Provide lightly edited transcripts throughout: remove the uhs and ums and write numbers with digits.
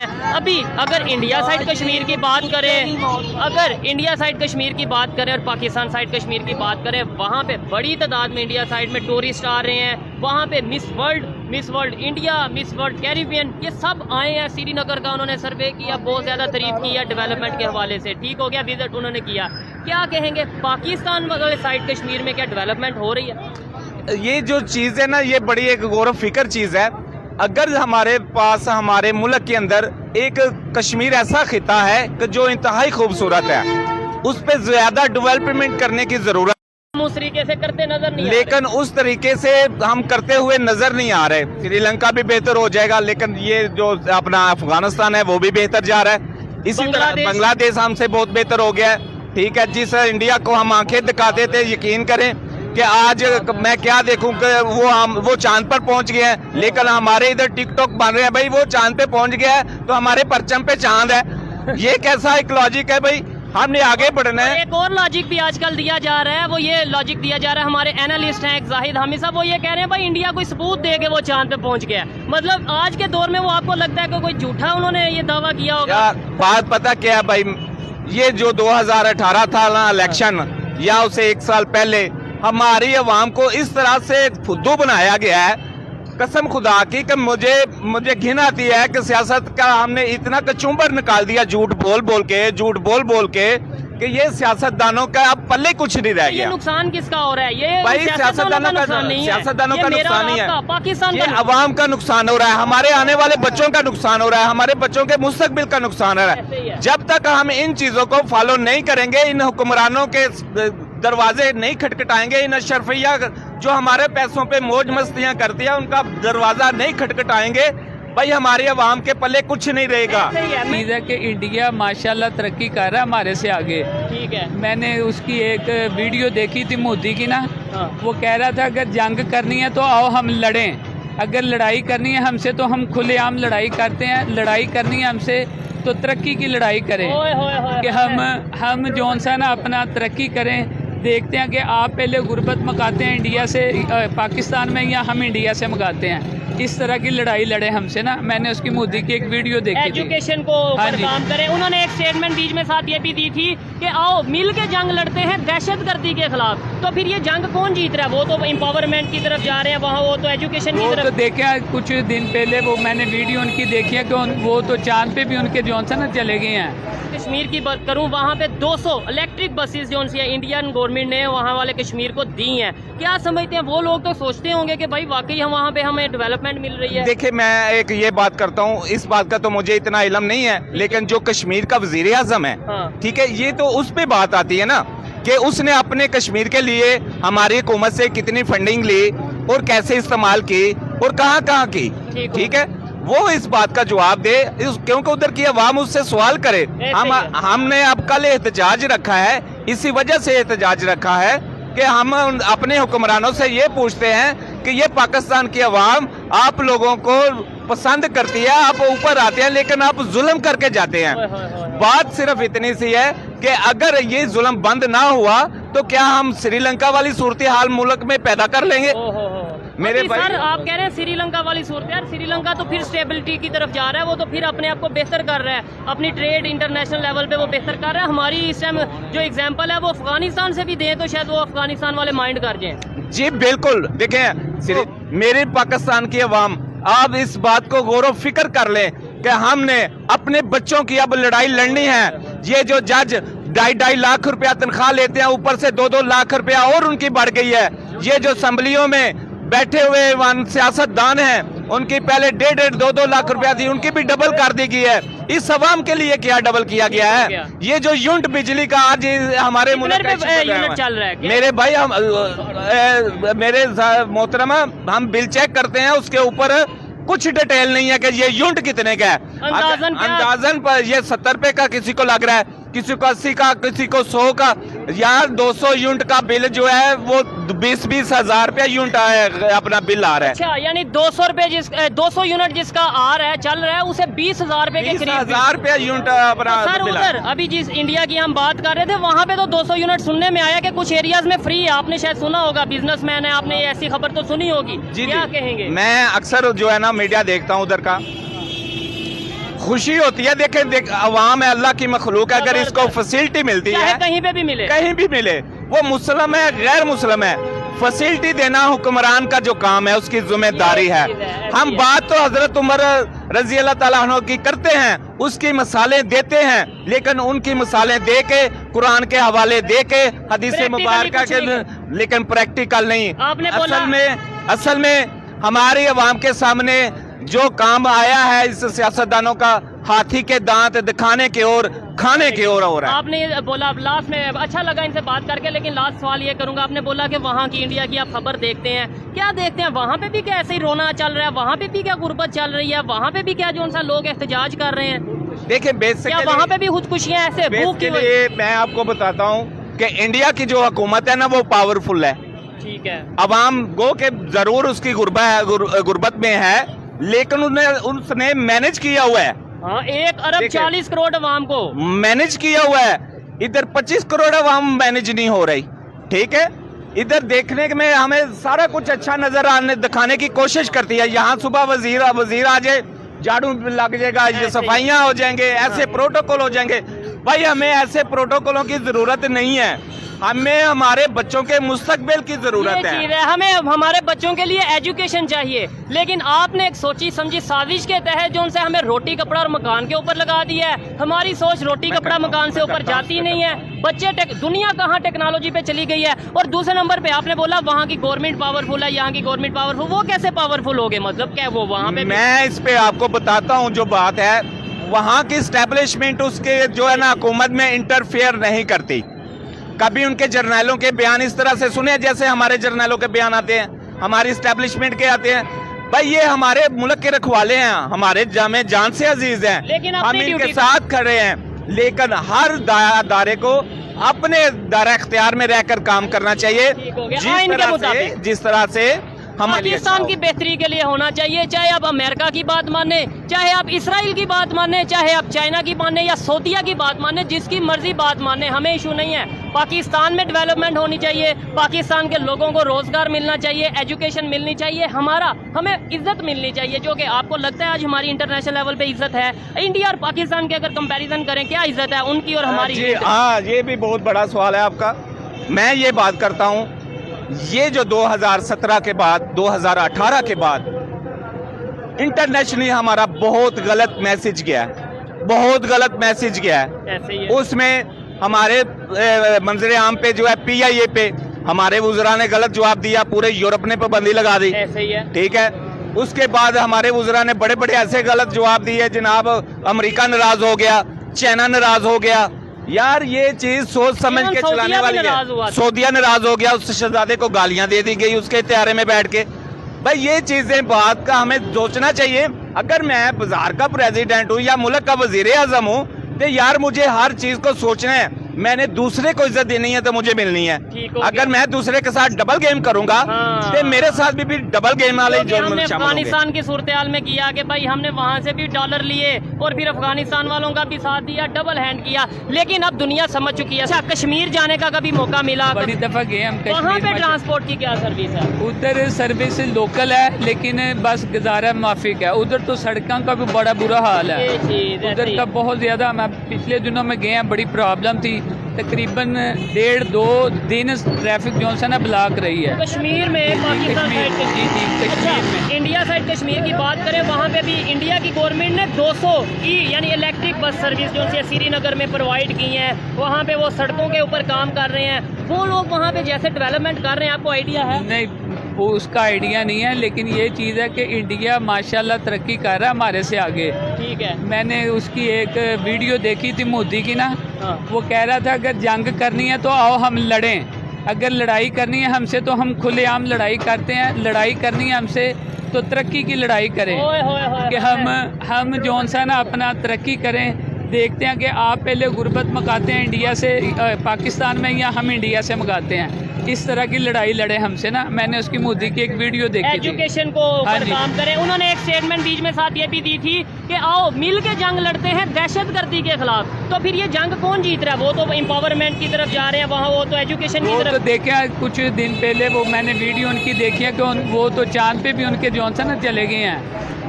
अभी अगर India side Kashmir की बात करें, अगर इंडिया साइड कश्मीर की बात करें और पाकिस्तान साइड कश्मीर की बात करें, वहाँ पे बड़ी तादाद में इंडिया साइड में टूरिस्ट आ रहे हैं। वहाँ पे miss world India, miss world Caribbean, ये सब आए हैं। श्रीनगर का उन्होंने सर्वे किया, बहुत ज़्यादा तारीफ की है डेवलपमेंट के हवाले से। ठीक हो गया, विजिट उन्होंने किया। क्या कहेंगे पाकिस्तान वाले साइड कश्मीर में क्या डेवलपमेंट हो रही है? ये जो चीज़ है ना, ये बड़ी एक गौरव फिक्र चीज़ है। अगर हमारे पास हमारे मुल्क के अंदर एक कश्मीर ऐसा खिता है कि जो इंतहाई खूबसूरत है, उस पर ज्यादा डेवलपमेंट करने की जरूरत, हम उस तरीके से करते नजर नहीं, लेकिन उस तरीके से हम करते हुए नजर नहीं आ रहे। श्रीलंका भी बेहतर हो जाएगा, लेकिन ये जो अपना अफगानिस्तान है वो भी बेहतर जा रहा है। इसी तरह बांग्लादेश हमसे बहुत बेहतर हो गया है। ठीक है, जिस इंडिया को हम आंखें दिखाते थे, यकीन करें कि आज मैं क्या देखूं कि वो चांद पर पहुंच गए हैं, लेकिन हमारे इधर टिकटॉक बन रहे हैं। भाई वो चांद पे पहुंच गया है तो हमारे परचम पे चांद है। ये कैसा एक लॉजिक है भाई? हमने आगे बढ़ना है। एक और लॉजिक भी आजकल दिया जा रहा है, वो ये लॉजिक दिया जा रहा है, हमारे एनालिस्ट हैं जाहिद हामिद साहब, वो ये कह रहे हैं भाई इंडिया कोई सबूत दे के वो चांद पे पहुंच गया। मतलब आज के दौर में वो आपको लगता है कि कोई झूठा उन्होंने ये दावा किया होगा? बात पता क्या है भाई, ये जो 2018 था ना इलेक्शन, या उसे 1 साल पहले हमारी अवाम को इस तरह से फुद्दू बनाया गया है, कसम खुदा की, कि मुझे घिन आती है कि सियासत का हमने इतना कचूंबर निकाल दिया झूठ बोल बोल के कि ये सियासतदानों का अब पल्ले कुछ नहीं रह गया। ये नुकसान किसका हो रहा है? ये भाई सियासतदानों का नुकसान नहीं है, पाकिस्तान ये अवाम का नुकसान हो रहा है, हमारे आने वाले बच्चों का नुकसान हो रहा है, हमारे बच्चों के मुस्तकबिल का नुकसान हो रहा है। जब तक हम इन चीजों को फॉलो नहीं करेंगे, इन हुक्मरानों के दरवाजे नहीं खटखटाएंगे, इन अशरफिया जो हमारे पैसों पे मौज मस्तियां करती है उनका दरवाजा नहीं खटखटाएंगे, भाई हमारी आवाम के पल्ले कुछ नहीं रहेगा। चीज़ है कि इंडिया माशाल्लाह तरक्की कर रहा है हमारे से आगे। ठीक है, मैंने उसकी एक वीडियो देखी थी मोदी की ना, वो कह रहा था अगर जंग करनी है तो आओ हम लड़ें, अगर लड़ाई करनी है हमसे तो हम खुलेआम लड़ाई करते हैं, लड़ाई करनी है हमसे तो तरक्की की लड़ाई करें। कि हम जौन सा ना अपना तरक्की करें। देखते हैं कि आप पहले गुर्बत मकाते हैं इंडिया से पाकिस्तान में, या हम इंडिया से मंगाते हैं। इस तरह की लड़ाई लड़े हमसे ना। मैंने उसकी मोदी की एक वीडियो देखी थी। एजुकेशन को काम करें। उन्होंने एक स्टेटमेंट बीच में साथ ये भी दी थी कि आओ मिल के जंग लड़ते हैं दहशतगर्दी के खिलाफ। तो फिर ये जंग कौन जीत रहा है? वो तो एम्पावरमेंट की तरफ जा रहे हैं, वहाँ वो तो एजुकेशन की तरफ। तो देखा कुछ दिन पहले वो मैंने वीडियो उनकी देखी है कि वो तो चांद पे भी उनके जौन सा ना चले गए हैं। कश्मीर की बात करूं, वहाँ पे 200 इलेक्ट्रिक बसेस जो इंडियन गवर्नमेंट ने वहाँ वाले कश्मीर को दी हैं। क्या समझते हैं वो लोग? तो सोचते होंगे कि भाई वाकई हम वहाँ पे हमें डेवलपमेंट मिल रही है। देखिए, मैं एक ये बात करता हूँ, इस बात का तो मुझे इतना इल्म नहीं है, लेकिन जो कश्मीर का वजीर आजम है, ठीक है, ये तो उस पे बात आती है ना कि उसने अपने कश्मीर के लिए हमारी हुकूमत से कितनी फंडिंग ली और कैसे इस्तेमाल की और कहाँ की। ठीक है, वो इस बात का जवाब दे, क्योंकि उधर की आवाम उससे सवाल करे। हमने अब कल एहतजाज रखा है, इसी वजह से एहतजाज रखा है कि हम अपने हुक्मरानों से ये पूछते हैं कि ये पाकिस्तान की आवाम आप लोगों को पसंद करती है, आप ऊपर आते हैं, लेकिन आप जुल्म करके जाते हैं। बात सिर्फ इतनी सी है कि अगर ये जुल्म बंद ना हुआ तो क्या हम श्रीलंका वाली सूरत हाल मुल्क में पैदा कर लेंगे? मेरे भाई सर, आप कह रहे हैं श्रीलंका वाली सूरत है। श्रीलंका तो फिर स्टेबिलिटी की तरफ जा रहा है, वो तो फिर अपने आप को बेहतर कर रहा है, अपनी ट्रेड इंटरनेशनल लेवल पे वो बेहतर कर रहा है। हमारी इस टाइम जो एग्जांपल है वो अफगानिस्तान से भी दें तो शायद वो अफगानिस्तान वाले माइंड कर जाएं। जी बिल्कुल, देखें मेरे पाकिस्तान की अवाम, आप इस बात को गौरव फिक्र कर लें कि हमने अपने बच्चों की अब लड़ाई लड़नी है। ये जो जज 2.5 लाख रुपया तनख्वाह लेते हैं, ऊपर से 2-2 लाख रुपया और उनकी बढ़ गई है। ये जो असम्बलियों में बैठे हुए सियासतदान हैं, उनकी पहले 1.5-2 लाख रुपया थी, उनकी भी डबल कर दी गई है। इस अवाम के लिए क्या डबल किया गया है? ये जो यूनिट बिजली का आज हमारे मुल्क यूनिट चल रहा है मेरे भाई, हम मेरे मोहतरमा, हम बिल चेक करते हैं, उसके ऊपर कुछ डिटेल नहीं है कि ये यूनिट कितने का है। अंदाजन पर ये 70 रुपए का किसी को लग रहा है, किसी को 80 का, किसी को 100 का। यार 200 यूनिट का बिल जो है वो 20-20 हजार रुपया यूनिट अपना बिल आ रहा है। अच्छा, यानी 200 रुपए 200 यूनिट जिसका आ रहा है, चल रहा है, उसे 20,000 रुपए के करीब 20,000 रुपया यूनिट अपना सर उधर अभी जिस इंडिया की हम बात कर रहे थे वहाँ पे तो 200 यूनिट सुनने में आया कि कुछ एरियाज में फ्री है। आपने शायद सुना होगा, बिजनेसमैन है, आपने ऐसी खबर तो सुनी होगी। क्या कहेंगे? मैं अक्सर जो है ना मीडिया देखता हूँ उधर का, खुशी होती है। देखें अवाम है, अल्लाह की मखलूक है, अगर इसको फैसिलिटी मिलती है, कहीं पे भी मिले, कहीं भी मिले, वो मुस्लिम है गैर मुस्लिम है, फैसिलिटी देना हुक्मरान का जो काम है, उसकी जिम्मेदारी है। हम बात तो हजरत उमर रजी अल्लाह ताला अन्हु की करते हैं, उसकी मिसालें देते हैं, लेकिन उनकी मिसालें दे के, कुरान के हवाले दे के, हदीस मुबारक के, लेकिन प्रैक्टिकल नहीं। असल में हमारी अवाम के सामने जो काम आया है इस सियासतदानों का, हाथी के दांत दिखाने की ओर, खाने की ओर हो रहा है। आपने बोला लास्ट में, अच्छा लगा इनसे बात करके, लेकिन लास्ट सवाल ये करूंगा, आपने बोला कि वहाँ की इंडिया की आप खबर देखते हैं, क्या देखते हैं? वहाँ पे भी क्या ऐसे ही रोना चल रहा है? वहाँ पे भी क्या गुर्बत चल रही है? वहाँ पे भी क्या जो उनसा लोग एहतजाज कर रहे हैं? देखिए बेसिकली वहाँ पे भी खुदकुशियाँ ऐसे भूख की लिए मैं आपको बताता हूँ कि इंडिया की जो हुकूमत है ना, वो पावरफुल है। ठीक है, अवाम गो के जरूर उसकी गुर्बत में है, लेकिन उसने मैनेज किया हुआ है। हाँ, 1 अरब 40 करोड़ अवाम को मैनेज किया हुआ है। इधर 25 करोड़ अवाम मैनेज नहीं हो रही। ठीक है, इधर देखने में हमें सारा कुछ अच्छा नजर आने दिखाने की कोशिश करती है। यहाँ सुबह वजीर आ जाए, झाड़ू लग जाएगा, ये सफाइयाँ हो जाएंगे, ऐसे प्रोटोकॉल हो जाएंगे। भाई हमें ऐसे प्रोटोकॉलों की जरूरत नहीं है, हमें हमारे बच्चों के मुस्तकबिल की जरूरत है। हमें हमारे बच्चों के लिए एजुकेशन चाहिए, लेकिन आपने एक सोची समझी साजिश के तहत जो उनसे हमें रोटी कपड़ा और मकान के ऊपर लगा दिया है। हमारी सोच रोटी कपड़ा मकान से ऊपर जाती नहीं है। बच्चे दुनिया कहाँ टेक्नोलॉजी पे चली गई है। और दूसरे नंबर पे आपने बोला वहाँ की गवर्नमेंट पावरफुल है, यहाँ की गवर्नमेंट पावरफुल, वो कैसे पावरफुल हो गए? मतलब क्या वो वहाँ पे? मैं इस पे आपको बताता हूँ जो बात है, वहाँ की स्टैब्लिशमेंट उसके जो है ना हुकूमत में इंटरफेयर नहीं करती। कभी उनके जर्नैलों के बयान इस तरह से सुने जैसे हमारे जर्नैलों के बयान आते हैं, हमारी स्टैब्लिशमेंट के आते हैं। भाई ये हमारे मुल्क के रखवाले हैं, हमारे जामे जान से अजीज हैं, लेकिन हम इनके साथ खड़े हैं, लेकिन हर दायरे को अपने दायरा इख्तियार में रहकर काम करना चाहिए, जिस तरह से पाकिस्तान की बेहतरी के लिए होना चाहिए। चाहे आप अमेरिका की बात माने, चाहे आप इसराइल की बात माने, चाहे आप चाइना की माने या सऊदीया की बात माने, जिसकी मर्जी बात माने, हमें इशू नहीं है। पाकिस्तान में डेवलपमेंट होनी चाहिए, पाकिस्तान के लोगों को रोजगार मिलना चाहिए, एजुकेशन मिलनी चाहिए, हमें इज्जत मिलनी चाहिए, जो कि आपको लगता है आज हमारी इंटरनेशनल लेवल पे इज्जत है। इंडिया और पाकिस्तान के अगर कंपैरिजन करें, क्या इज्जत है उनकी और हमारी? हाँ, ये भी बहुत बड़ा सवाल है आपका। मैं ये बात करता हूँ, ये जो 2017 के बाद 2018 के बाद इंटरनेशनली हमारा बहुत गलत मैसेज गया है, बहुत गलत मैसेज गया है। उसमें हमारे मंजर आम पे जो है PIA पे हमारे वुज़रा ने गलत जवाब दिया, पूरे यूरोप ने पाबंदी लगा दी। ठीक है, उसके बाद हमारे वुज़रा ने बड़े बड़े ऐसे गलत जवाब दिए, जनाब अमेरिका नाराज हो गया, चाइना नाराज हो गया। यार ये चीज सोच समझ के चलाने वाली है। सऊदीया नाराज हो गया, उस शहजादे को गालियां दे दी गई उसके त्यारे में बैठ के। भाई ये चीजें बात का हमें सोचना चाहिए। अगर मैं बाजार का प्रेसिडेंट हूँ या मुल्क का वजीर आजम हूँ, तो यार मुझे हर चीज को सोचना है। मैंने दूसरे को इज्जत देनी है तो मुझे मिलनी है। अगर मैं दूसरे के साथ डबल गेम करूंगा तो मेरे साथ भी डबल गेम वाले जो हमने अफगानिस्तान की सूरत हाल में किया कि भाई हमने वहाँ से भी डॉलर लिए और फिर अफगानिस्तान वालों का भी साथ दिया, डबल हैंड किया। लेकिन अब दुनिया समझ चुकी है। अच्छा, कश्मीर जाने का कभी मौका मिला? बड़ी दफा गए हम। वहाँ पे ट्रांसपोर्ट की क्या सर्विस है? उधर सर्विस लोकल है, लेकिन बस गुजारा माफिक है। उधर तो सड़कों का भी बड़ा बुरा हाल है, उधर का बहुत ज्यादा। मैं पिछले दिनों में गए हैं, बड़ी प्रॉब्लम थी। तकरीबन 1.5-2 दिन ट्रैफिक जो है ना ब्लॉक रही है कश्मीर में। पाकिस्तान साइड कश्मीर में, इंडिया साइड कश्मीर की बात करें, वहाँ पे भी इंडिया की गवर्नमेंट ने 200 यानी इलेक्ट्रिक बस सर्विस जो है श्रीनगर में प्रोवाइड की है। वहाँ पे वो सड़कों के ऊपर काम कर रहे हैं। वो लोग वहाँ पे जैसे डेवलपमेंट कर रहे हैं, आपको आइडिया है? नहीं, वो उसका आइडिया नहीं है, लेकिन ये चीज़ है कि इंडिया माशाल्लाह तरक्की कर रहा है हमारे से आगे। ठीक है, मैंने उसकी एक वीडियो देखी थी मोदी की ना। वो कह रहा था अगर जंग करनी है तो आओ हम लड़ें, अगर लड़ाई करनी है हमसे तो हम खुलेआम लड़ाई करते हैं, लड़ाई करनी है हमसे तो तरक्की की लड़ाई करें। कि हम जो सा ना अपना तरक्की करें। देखते हैं कि आप पहले गुर्बत मकाते हैं इंडिया से पाकिस्तान में, या हम इंडिया से मंगाते हैं। इस तरह की लड़ाई लड़े हमसे ना। मैंने उसकी मोदी की एक वीडियो देखी थी। एजुकेशन को ऊपर काम करें। उन्होंने एक स्टेटमेंट बीच में साथ ये भी दी थी कि आओ मिल के जंग लड़ते हैं दहशतगर्दी के खिलाफ। तो फिर ये जंग कौन जीत रहा है? वो तो एम्पावरमेंट की तरफ जा रहे हैं, वहाँ वो तो एजुकेशन की तरफ। तो देखा कुछ दिन पहले वो मैंने वीडियो उनकी देखी है कि वो तो चांद पे भी उनके जॉनसन चले गए हैं।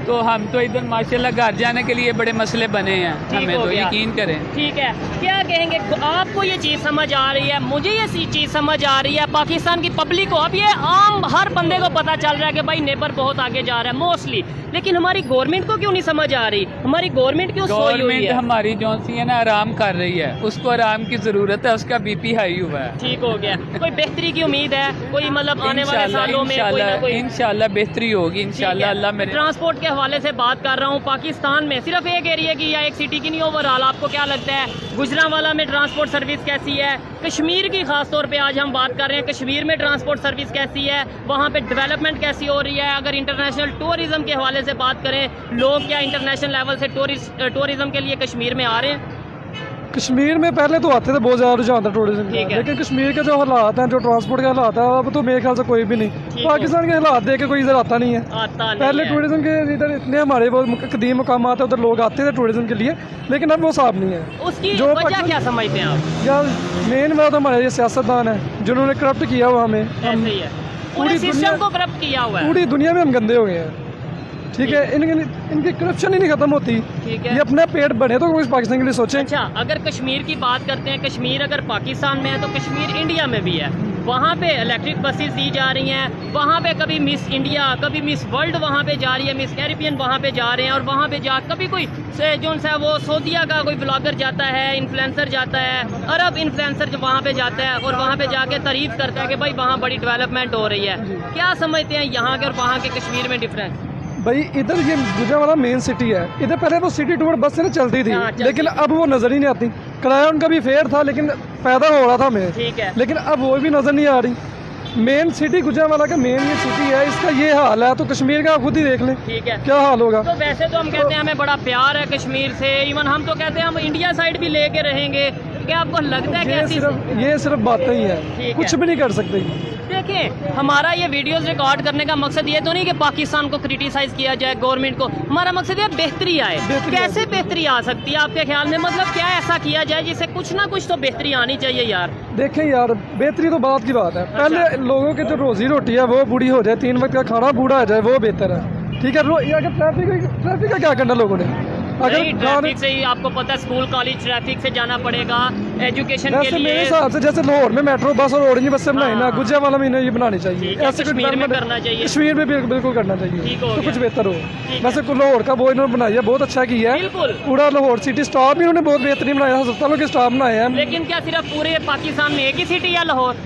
तो हम तो इधर माशाल्लाह घर जाने के लिए बड़े मसले बने हैं, हमें हो तो गया। यकीन करें। ठीक है, क्या कहेंगे आपको ये चीज़ समझ आ रही है, मुझे ये चीज़ समझ आ रही है, पाकिस्तान की पब्लिक को अब ये आम हर बंदे को पता चल रहा है कि भाई नेबर बहुत आगे जा रहा है मोस्टली, लेकिन हमारी गवर्नमेंट को क्यों नहीं समझ आ रही? हमारी गवर्नमेंट क्यों सोई हुई गवर्नमेंट है? हमारी जो सी है ना आराम कर रही है, उसको आराम की जरूरत है, उसका बीपी हाई हुआ है। ठीक हो गया, कोई बेहतरी की उम्मीद है, कोई मतलब आने वाले सालों में कोई ना कोई इंशाल्लाह बेहतरी होगी इंशाल्लाह। अल्लाह मेरे ट्रांसपोर्ट के हवाले से बात कर रहा हूँ, पाकिस्तान में सिर्फ एक एरिया की या एक सिटी की नहीं, ओवरऑल आपको क्या लगता है गुजरांवाला में ट्रांसपोर्ट सर्विस कैसी है? कश्मीर की खास तौर पे आज हम बात कर रहे हैं, कश्मीर में ट्रांसपोर्ट सर्विस कैसी है, वहाँ पे डेवलपमेंट कैसी हो रही है? अगर इंटरनेशनल टूरिज्म के हवाले से बात करें, लोग क्या इंटरनेशनल लेवल से टूरिज्म के लिए कश्मीर में आ रहे हैं? कश्मीर में पहले तो आते थे, बहुत ज़्यादा रुझान था टूरिज्म ठीक का, है। लेकिन कश्मीर के जो हालात हैं, जो ट्रांसपोर्ट के हालात हैं, अब तो मेरे ख्याल से कोई भी नहीं, ठीक पाकिस्तान के हालात देख के कोई इधर आता नहीं है। आता नहीं पहले है। टूरिज्म के इधर इतने हमारे वो कदीम मकाम आते उधर लोग आते थे टूरिज्म के लिए, लेकिन अब वो साफ नहीं है। उसकी जो वजह पाकिस्तान- क्या समझते हैं आप? या मेन बात हमारे ये सियासतदान है जिन्होंने करप्ट किया हुआ हमें, ऐसे ही है, पूरे पूरी सिस्टम दुनिया- को करप्ट किया हुआ है। पूरी दुनिया में हम गंदे हो गए हैं। ठीक है, इनकी करप्शन ही नहीं खत्म होती। ठीक है। ये अपना पेट बढ़े तो कोई पाकिस्तान के लिए सोचे। अच्छा, अगर कश्मीर की बात करते हैं, कश्मीर अगर पाकिस्तान में है तो कश्मीर इंडिया में भी है। वहाँ पे इलेक्ट्रिक बसेस दी जा रही हैं, वहाँ पे कभी मिस इंडिया, कभी मिस वर्ल्ड वहाँ पे जा रही है, मिस कैरिबियन वहाँ पे जा रहे हैं, और वहाँ पे जा कभी कोई जो सा वो सऊदीया का कोई ब्लॉगर जाता है, इन्फ्लुएंसर जाता है, अरब इन्फ्लुएंसर जो वहाँ पे जाता है और वहाँ पे जाके तारीफ करता है कि भाई वहाँ बड़ी डेवलपमेंट हो रही है। क्या समझते हैं यहाँ के और वहाँ के कश्मीर में डिफरेंस? भाई इधर ये गुजरांवाला मेन सिटी है, इधर पहले वो सिटी टूर बस से ना चलती थी, हाँ, चलती। लेकिन अब वो नज़र ही नहीं आती। किराया उनका भी फेयर था लेकिन पैदा हो रहा था हमें, ठीक है। लेकिन अब वो भी नज़र नहीं आ रही। मेन सिटी गुजरांवाला का मेन ये सिटी है, इसका ये हाल है, तो कश्मीर का खुद ही देख लें ठीक है। क्या हाल होगा। तो वैसे तो हम कहते हैं हमें बड़ा प्यार है कश्मीर से, इवन हम तो कहते हैं हम इंडिया साइड भी लेके रहेंगे। क्या आपको लगता है कि ये सिर्फ बातें ही ठीक है, है। कुछ भी नहीं कर सकते। देखें, हमारा ये वीडियोस रिकॉर्ड करने का मकसद ये तो नहीं कि पाकिस्तान को क्रिटिसाइज किया जाए, गवर्नमेंट को। हमारा मकसद ये बेहतरी आए। बेहतरी कैसे आए। बेहतरी आ सकती है आपके ख्याल में? मतलब क्या ऐसा किया जाए जिससे कुछ ना कुछ तो बेहतरी आनी चाहिए यार। देखें यार, बेहतरी तो बात की बात है, पहले लोगों की जो रोजी रोटी है वो बूढ़ी हो जाए, 3 वक्त का खाना बूढ़ा हो जाए, वो बेहतर है। ठीक है, ये अगर ट्रैफिक का क्या करना लोगों ने? नहीं, ट्रैफिक से ही आपको पता है, स्कूल कॉलेज ट्रैफिक से जाना पड़ेगा, एजुकेशन के वैसे मेरे लिए। हिसाब से जैसे लाहौर में मेट्रो बस और ऑरेंज बस से बनाई ना, हाँ। गुजरांवाला में इन्हें ये बनानी चाहिए। ठीक है, ऐसे कोई कश्मीर में development- करना चाहिए। कश्मीर में भी बिल्कुल करना चाहिए, ठीक हो तो गया। कुछ बेहतर हो। ठीक वैसे लाहौर का वो इन्होंने बनाई है, बहुत अच्छा किया है। बिल्कुल। पूरा लाहौर सिटी स्टाफ भी इन्होंने बहुत बेहतरीन बनाया है, अस्पतालों के स्टाफ बनाए हैं। लेकिन क्या सिर्फ पूरे पाकिस्तान में एक ही सिटी है लाहौर?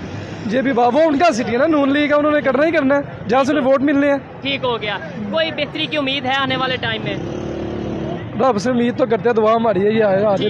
ये भी वो उनका सिटी है ना, नून लीग का, उन्होंने करना ही करना है जहाँ से उन्हें वोट मिलने हैं। ठीक हो गया। कोई बेहतरी की उम्मीद है आने वाले टाइम में? रब से उम्मीद तो करते हैं, दुआ हमारी है ये आए आगे।